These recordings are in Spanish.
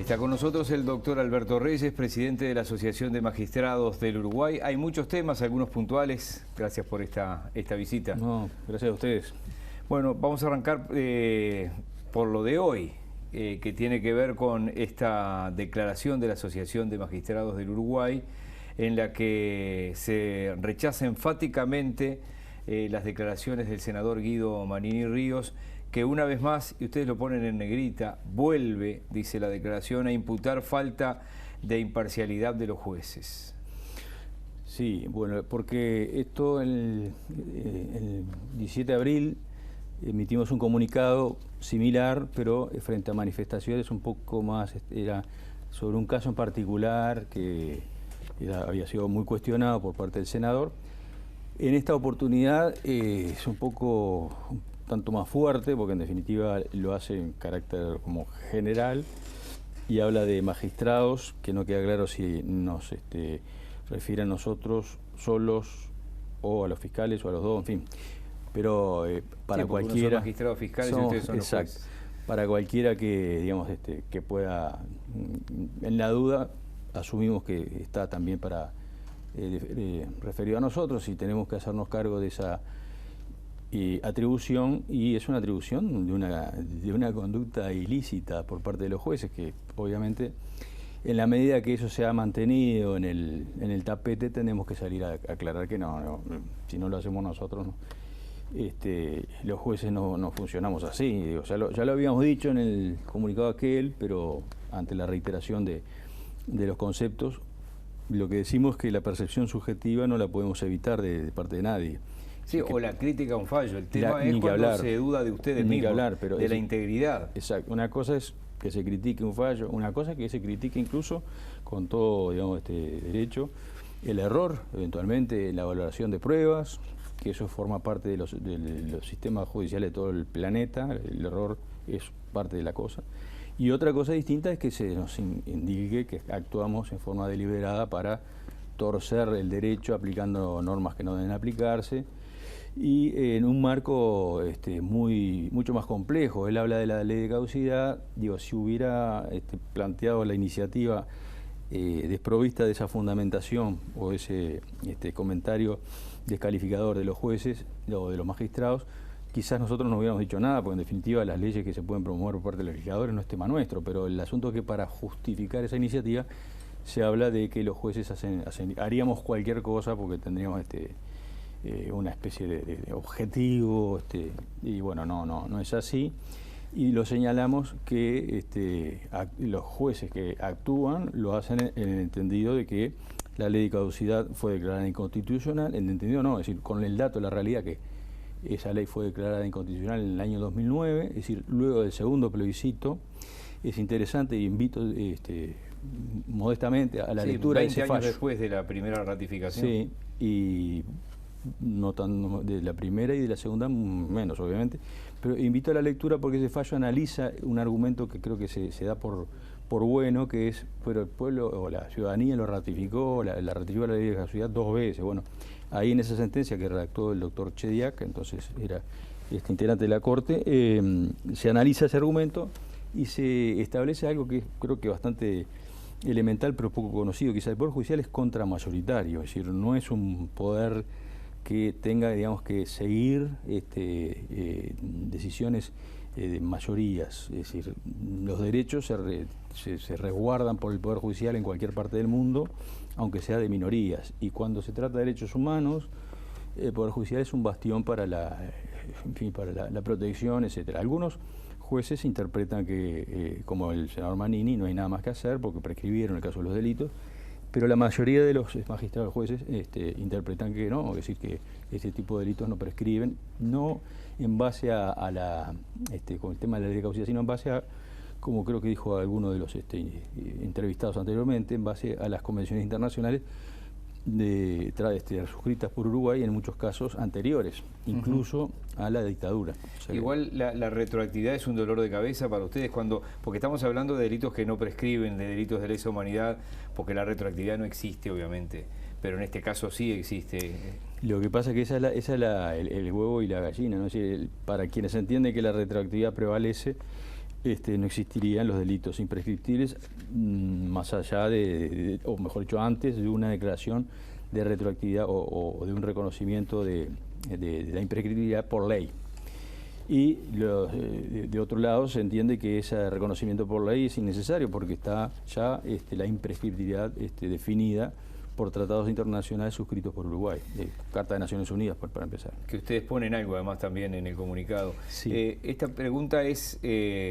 Está con nosotros el doctor Alberto Reyes, presidente de la Asociación de Magistrados del Uruguay. Hay muchos temas, algunos puntuales. Gracias por esta visita. No, gracias a ustedes. Bueno, vamos a arrancar por lo de hoy, que tiene que ver con esta declaración de la Asociación de Magistrados del Uruguay, en la que se rechaza enfáticamente las declaraciones del senador Guido Manini Ríos, que una vez más, y ustedes lo ponen en negrita, vuelve, dice la declaración, a imputar falta de imparcialidad de los jueces. Sí, bueno, porque esto el 17 de abril emitimos un comunicado similar, pero frente a manifestaciones un poco más, era sobre un caso en particular que había sido muy cuestionado por parte del senador. En esta oportunidad es un tanto más fuerte, porque en definitiva lo hace en carácter como general y habla de magistrados, que no queda claro si nos refiere a nosotros solos o a los fiscales o a los dos, en fin. Pero para sí, cualquiera... Son magistrados fiscales y ustedes son los jueces. Para cualquiera que, digamos, que pueda, en la duda, asumimos que está también para referido a nosotros y tenemos que hacernos cargo de esa atribución, y es una atribución de una conducta ilícita por parte de los jueces, que obviamente en la medida que eso se ha mantenido en el tapete tenemos que salir a aclarar que no, si no lo hacemos nosotros, no. Los jueces no funcionamos así. Digo, ya lo habíamos dicho en el comunicado aquel, pero ante la reiteración de los conceptos, lo que decimos es que la percepción subjetiva no la podemos evitar de parte de nadie. Sí, o la crítica a un fallo. El tema es cuando se duda de ustedes mismos, de la integridad. Exacto. Una cosa es que se critique un fallo, una cosa es que se critique incluso con todo, digamos, derecho, el error, eventualmente la valoración de pruebas, que eso forma parte de los sistemas judiciales de todo el planeta, el error es parte de la cosa. Y otra cosa distinta es que se nos indique que actuamos en forma deliberada para torcer el derecho aplicando normas que no deben aplicarse, y en un marco mucho más complejo. Él habla de la ley de caducidad. Digo, si hubiera planteado la iniciativa desprovista de esa fundamentación o ese comentario descalificador de los jueces o de los magistrados, quizás nosotros no hubiéramos dicho nada, porque en definitiva las leyes que se pueden promover por parte de los legisladores no es tema nuestro, pero el asunto es que para justificar esa iniciativa se habla de que los jueces haríamos cualquier cosa porque tendríamos una especie de objetivo, y bueno, no es así, y lo señalamos que los jueces que actúan lo hacen en el entendido de que la ley de caducidad fue declarada inconstitucional, en el entendido no, es decir, con el dato de la realidad que esa ley fue declarada inconstitucional en el año 2009, es decir, luego del segundo plebiscito. Es interesante y invito modestamente a la lectura de ese fallo. 20 años después de la primera ratificación. Sí, y no tan de la primera y de la segunda menos, obviamente, pero invito a la lectura porque ese fallo analiza un argumento que creo que se da por bueno, que es, pero el pueblo o la ciudadanía lo ratificó, la ratificó la ley de caducidad 2 veces. Bueno, ahí en esa sentencia que redactó el doctor Chediak, que entonces era integrante de la Corte, se analiza ese argumento y se establece algo que creo que bastante elemental pero poco conocido. Quizá el Poder Judicial es contramayoritario, es decir, no es un poder que tenga, digamos, que seguir decisiones de mayorías. Es decir, los derechos se resguardan por el Poder Judicial en cualquier parte del mundo, aunque sea de minorías. Y cuando se trata de derechos humanos, el Poder Judicial es un bastión para la protección, etcétera. Algunos jueces interpretan que, como el senador Manini, no hay nada más que hacer porque prescribieron el caso de los delitos, pero la mayoría de los magistrados jueces interpretan que no, es decir, que ese tipo de delitos no prescriben, no en base con el tema de la ley de caducidad, sino en base a, como creo que dijo alguno de los entrevistados anteriormente, en base a las convenciones internacionales suscritas por Uruguay en muchos casos anteriores, incluso a la dictadura. O sea, igual la retroactividad es un dolor de cabeza para ustedes porque estamos hablando de delitos que no prescriben, de delitos de lesa humanidad, porque la retroactividad no existe, obviamente, pero en este caso sí existe. Lo que pasa es que esa es el huevo y la gallina, ¿no? Es decir, para quienes entienden que la retroactividad prevalece, no existirían los delitos imprescriptibles más allá o mejor dicho, antes de una declaración de retroactividad o de un reconocimiento de la imprescriptibilidad por ley. Y de otro lado se entiende que ese reconocimiento por ley es innecesario porque está ya la imprescriptibilidad definida por tratados internacionales suscritos por Uruguay, Carta de Naciones Unidas, para empezar. Que ustedes ponen algo además también en el comunicado. Sí. Esta pregunta es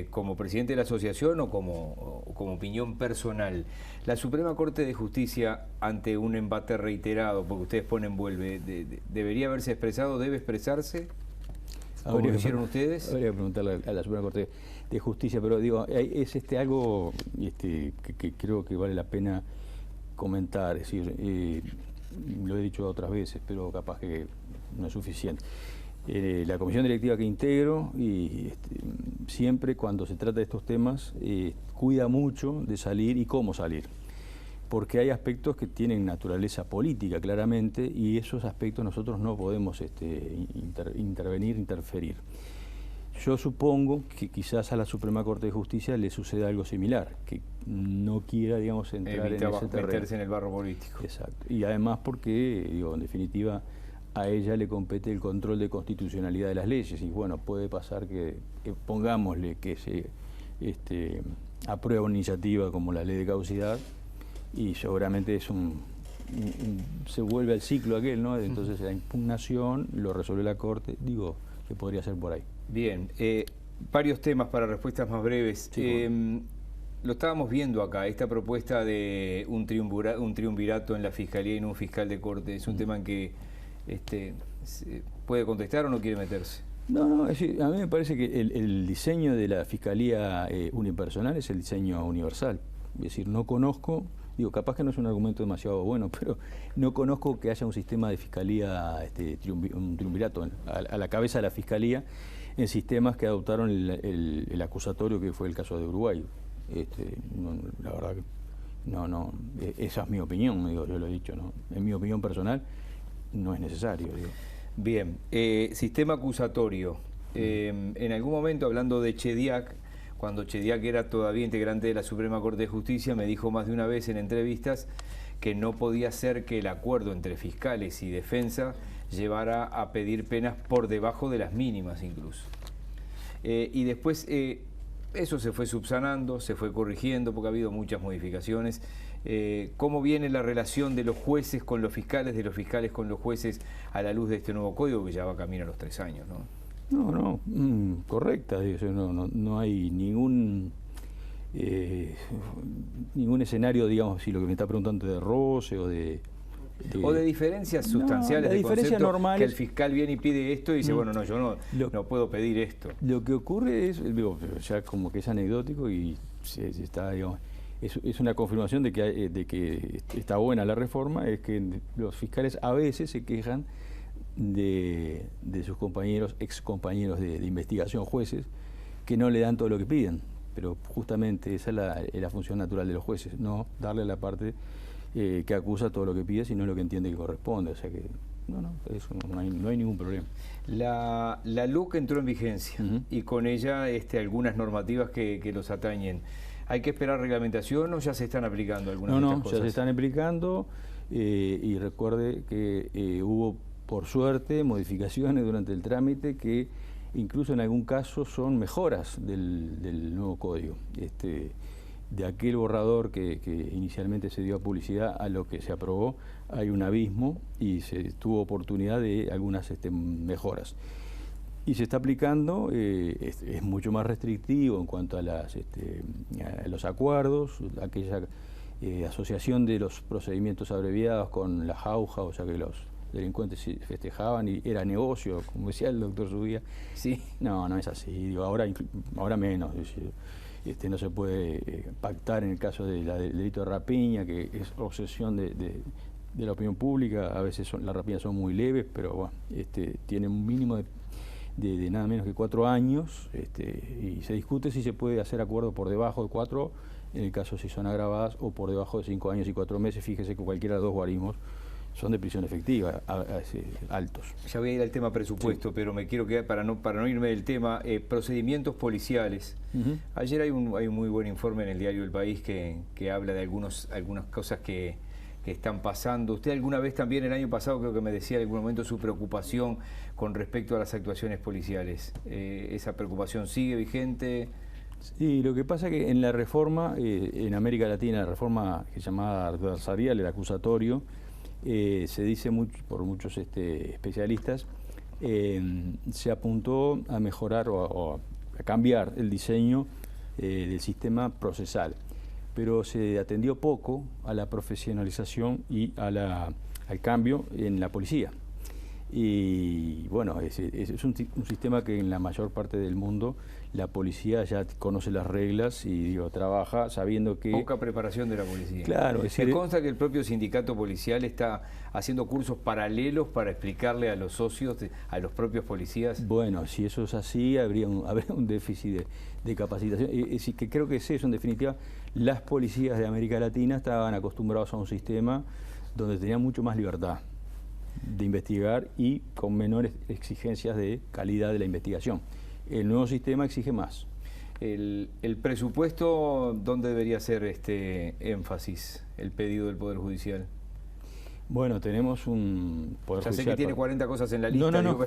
como presidente de la asociación o como opinión personal. La Suprema Corte de Justicia, ante un embate reiterado, porque ustedes ponen vuelve, ¿debería haberse expresado, debe expresarse? ¿Cómo lo hicieron ustedes? Habría que preguntarle a la Suprema Corte de Justicia, pero digo, es algo que creo que vale la pena comentar, es decir, lo he dicho otras veces, pero capaz que no es suficiente. La comisión directiva que integro y siempre cuando se trata de estos temas cuida mucho de salir y cómo salir, porque hay aspectos que tienen naturaleza política claramente y esos aspectos nosotros no podemos interferir. Yo supongo que quizás a la Suprema Corte de Justicia le suceda algo similar, que no quiera, digamos, entrar en ese terreno. Meterse en el barro político. Exacto. Y además porque, digo, en definitiva, a ella le compete el control de constitucionalidad de las leyes. Y bueno, puede pasar que pongámosle que se aprueba una iniciativa como la ley de caducidad y seguramente es se vuelve al ciclo aquel, ¿no? Entonces la impugnación lo resuelve la Corte, digo, que podría ser por ahí. Bien, varios temas para respuestas más breves. Sí, lo estábamos viendo acá, esta propuesta de un triunvirato en la Fiscalía y no un fiscal de corte, ¿es un tema en que puede contestar o no quiere meterse? No, es decir, a mí me parece que el diseño de la Fiscalía unipersonal es el diseño universal. Es decir, no conozco, digo, capaz que no es un argumento demasiado bueno, pero no conozco que haya un sistema de Fiscalía, un triunvirato a la cabeza de la Fiscalía en sistemas que adoptaron el acusatorio, que fue el caso de Uruguay. La verdad que no, esa es mi opinión, digo, yo lo he dicho, ¿no? En mi opinión personal no es necesario, digo. Bien, sistema acusatorio. En algún momento, hablando de Chediak, cuando Chediak era todavía integrante de la Suprema Corte de Justicia, me dijo más de una vez en entrevistas que no podía ser que el acuerdo entre fiscales y defensa llevara a pedir penas por debajo de las mínimas incluso. Y después eso se fue subsanando, se fue corrigiendo porque ha habido muchas modificaciones. ¿Cómo viene la relación de los jueces con los fiscales, de los fiscales con los jueces a la luz de este nuevo código que ya va camino a los 3 años, ¿no? No, correcta, no hay ningún escenario, digamos, si lo que me está preguntando de roce o de diferencias sustanciales, de diferencias normales, que el fiscal viene y pide esto y dice, bueno, no, yo no puedo pedir esto. Lo que ocurre es, digo, ya como que es anecdótico y está, digamos, es una confirmación de que está buena la reforma, es que los fiscales a veces se quejan de sus compañeros, ex compañeros de investigación, jueces, que no le dan todo lo que piden, pero justamente esa es la función natural de los jueces, no darle a la parte que acusa todo lo que pide, sino lo que entiende que corresponde, o sea que eso no hay ningún problema. La LUC entró en vigencia y con ella algunas normativas que los atañen. ¿Hay que esperar reglamentación o ya se están aplicando algunas de estas cosas? Ya se están aplicando y recuerde que hubo, por suerte, modificaciones durante el trámite que incluso en algún caso son mejoras del nuevo código. De aquel borrador que inicialmente se dio a publicidad a lo que se aprobó, hay un abismo y se tuvo oportunidad de algunas mejoras. Y se está aplicando, es mucho más restrictivo en cuanto a los acuerdos, aquella asociación de los procedimientos abreviados con la jauja, o sea que los delincuentes festejaban y era negocio, como decía el doctor Zubía. Sí. No es así, digo, ahora menos. No se puede pactar en el caso del delito de rapiña, que es obsesión de la opinión pública. A veces las rapiñas son muy leves, pero bueno, tienen un mínimo de nada menos que 4 años, y se discute si se puede hacer acuerdo por debajo de 4, en el caso si son agravadas, o por debajo de 5 años y 4 meses. Fíjese que cualquiera de los dos guarismos son de prisión efectiva, altos. Ya voy a ir al tema presupuesto, Sí. pero me quiero quedar, para no irme del tema, procedimientos policiales. Ayer hay un muy buen informe en el diario El País que habla de algunas cosas que están pasando. Usted alguna vez también, el año pasado, creo que me decía en algún momento su preocupación con respecto a las actuaciones policiales. ¿Esa preocupación sigue vigente? Sí, lo que pasa es que en la reforma, en América Latina, la reforma que se llamaba adversarial, el acusatorio, se dice por muchos especialistas, se apuntó a mejorar o a cambiar el diseño del sistema procesal, pero se atendió poco a la profesionalización y al cambio en la policía. Y bueno, es un sistema que en la mayor parte del mundo la policía ya conoce las reglas y trabaja sabiendo que... Poca preparación de la policía. Claro. Me consta que el propio sindicato policial está haciendo cursos paralelos para explicarle a los socios, a los propios policías. Bueno, si eso es así, habría un déficit de capacitación. Es decir, que creo que es eso, en definitiva, las policías de América Latina estaban acostumbrados a un sistema donde tenían mucho más libertad de investigar y con menores exigencias de calidad de la investigación. El nuevo sistema exige más. El presupuesto, ¿dónde debería ser énfasis, el pedido del Poder Judicial? Bueno, tenemos un Poder Judicial... sé que tiene 40 cosas en la lista. No.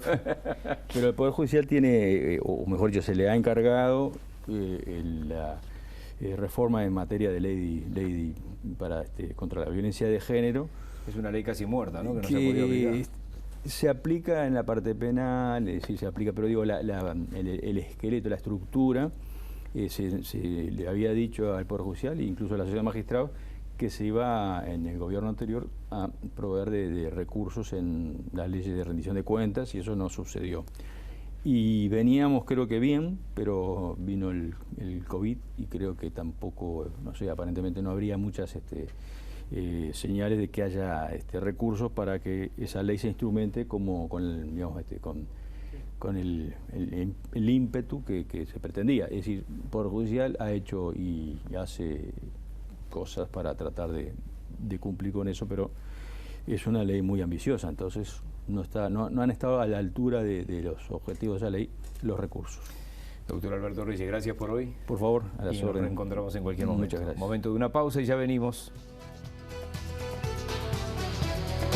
Pero el Poder Judicial tiene, o mejor dicho, se le ha encargado la reforma en materia de ley para, contra la violencia de género. Es una ley casi muerta, ¿no? Que no se ha podido aplicar. Se aplica en la parte penal, sí se aplica, pero digo, el esqueleto, la estructura, se le había dicho al Poder Judicial e incluso a la Sociedad de Magistrados que se iba en el gobierno anterior a proveer de recursos en las leyes de rendición de cuentas y eso no sucedió. Y veníamos creo que bien, pero vino el COVID y creo que tampoco, no sé, aparentemente no habría muchas señales de que haya recursos para que esa ley se instrumente como con el ímpetu que se pretendía. Es decir, el Poder Judicial ha hecho y hace cosas para tratar de cumplir con eso, pero es una ley muy ambiciosa, entonces no han estado a la altura de los objetivos de esa ley los recursos. Doctor Alberto Reyes, gracias por hoy. Por favor, a las órdenes. Nos reencontramos en cualquier momento. Muchas gracias. Momento de una pausa y ya venimos.